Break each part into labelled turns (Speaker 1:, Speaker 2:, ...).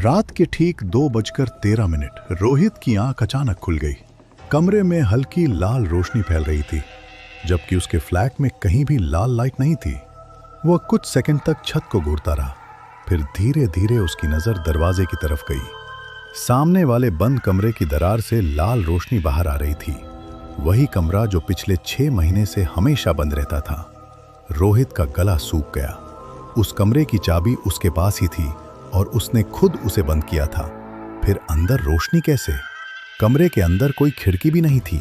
Speaker 1: रात के ठीक 2:13 रोहित की आंख अचानक खुल गई। कमरे में हल्की लाल रोशनी फैल रही थी, जबकि उसके फ्लैट में कहीं भी लाल लाइट नहीं थी। वह कुछ सेकंड तक छत को घूरता रहा, फिर धीरे धीरे उसकी नजर दरवाजे की तरफ गई। सामने वाले बंद कमरे की दरार से लाल रोशनी बाहर आ रही थी। वही कमरा जो पिछले 6 महीने से हमेशा बंद रहता था। रोहित का गला सूख गया। उस कमरे की चाबी उसके पास ही थी और उसने खुद उसे बंद किया था। फिर अंदर रोशनी कैसे? कमरे के अंदर कोई खिड़की भी नहीं थी।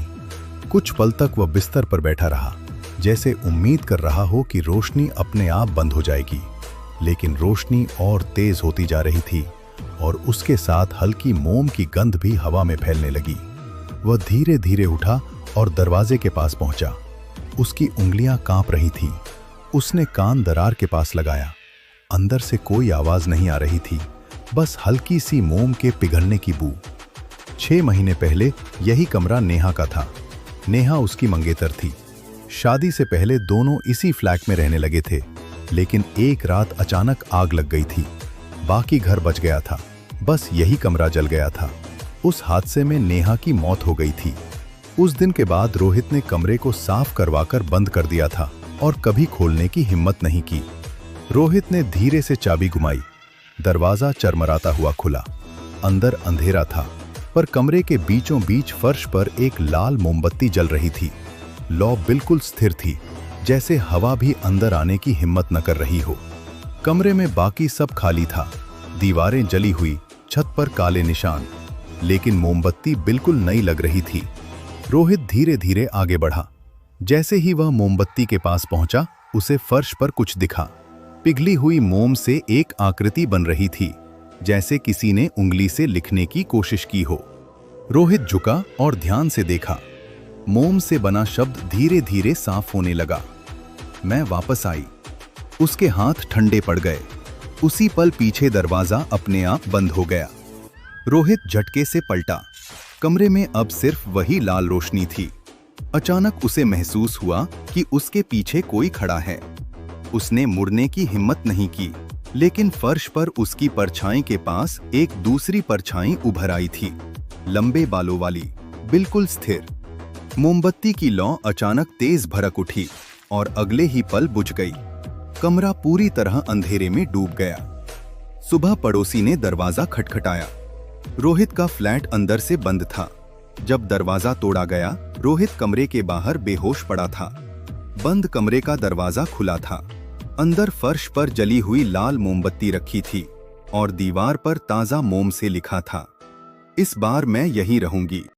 Speaker 1: कुछ पल तक वह बिस्तर पर बैठा रहा, जैसे उम्मीद कर रहा हो कि रोशनी अपने आप बंद हो जाएगी। लेकिन रोशनी और तेज होती जा रही थी और उसके साथ हल्की मोम की गंध भी हवा में फैलने लगी। वह धीरे धीरे उठा और दरवाजे के पास पहुंचा। उसकी उंगलियां कांप रही थीं। उसने कान दरार के पास लगाया। अंदर से कोई आवाज नहीं आ रही थी, बस हल्की सी मोम के पिघलने की बू। 6 महीने पहले यही कमरा नेहा का था। नेहा उसकी मंगेतर थी। शादी से पहले दोनों इसी फ्लैट में रहने लगे थे, लेकिन एक रात अचानक आग लग गई थी। बाकी घर बच गया था, बस यही कमरा जल गया था। उस हादसे में नेहा की मौत हो गई थी। उस दिन के बाद रोहित ने कमरे को साफ करवाकर बंद कर दिया था और कभी खोलने की हिम्मत नहीं की। रोहित ने धीरे से चाबी घुमाई। दरवाजा चरमराता हुआ खुला। अंदर अंधेरा था, पर कमरे के बीचों बीच फर्श पर एक लाल मोमबत्ती जल रही थी। लौ बिल्कुल स्थिर थी, जैसे हवा भी अंदर आने की हिम्मत न कर रही हो। कमरे में बाकी सब खाली था। दीवारें जली हुई, छत पर काले निशान, लेकिन मोमबत्ती बिल्कुल नई लग रही थी। रोहित धीरे धीरे आगे बढ़ा। जैसे ही वह मोमबत्ती के पास पहुंचा, उसे फर्श पर कुछ दिखा। पिघली हुई मोम से एक आकृति बन रही थी, जैसे किसी ने उंगली से लिखने की कोशिश की हो। रोहित झुका और ध्यान से देखा। मोम से बना शब्द धीरे धीरे साफ होने लगा। मैं वापस आई। उसके हाथ ठंडे पड़ गए। उसी पल पीछे दरवाजा अपने आप बंद हो गया। रोहित झटके से पलटा। कमरे में अब सिर्फ वही लाल रोशनी थी। अचानक उसे महसूस हुआ कि उसके पीछे कोई खड़ा है। उसने मुड़ने की हिम्मत नहीं की, लेकिन फर्श पर उसकी परछाई के पास एक दूसरी परछाई उभर आई थी, लंबे बालों वाली, बिल्कुल स्थिर। मोमबत्ती की लौ अचानक तेज भड़क उठी और अगले ही पल बुझ गई। कमरा पूरी तरह अंधेरे में डूब गया। सुबह पड़ोसी ने दरवाजा खटखटाया। रोहित का फ्लैट अंदर से बंद था। जब दरवाजा तोड़ा गया, रोहित कमरे के बाहर बेहोश पड़ा था। बंद कमरे का दरवाजा खुला था। अंदर फर्श पर जली हुई लाल मोमबत्ती रखी थी और दीवार पर ताजा मोम से लिखा था, इस बार मैं यहीं रहूंगी।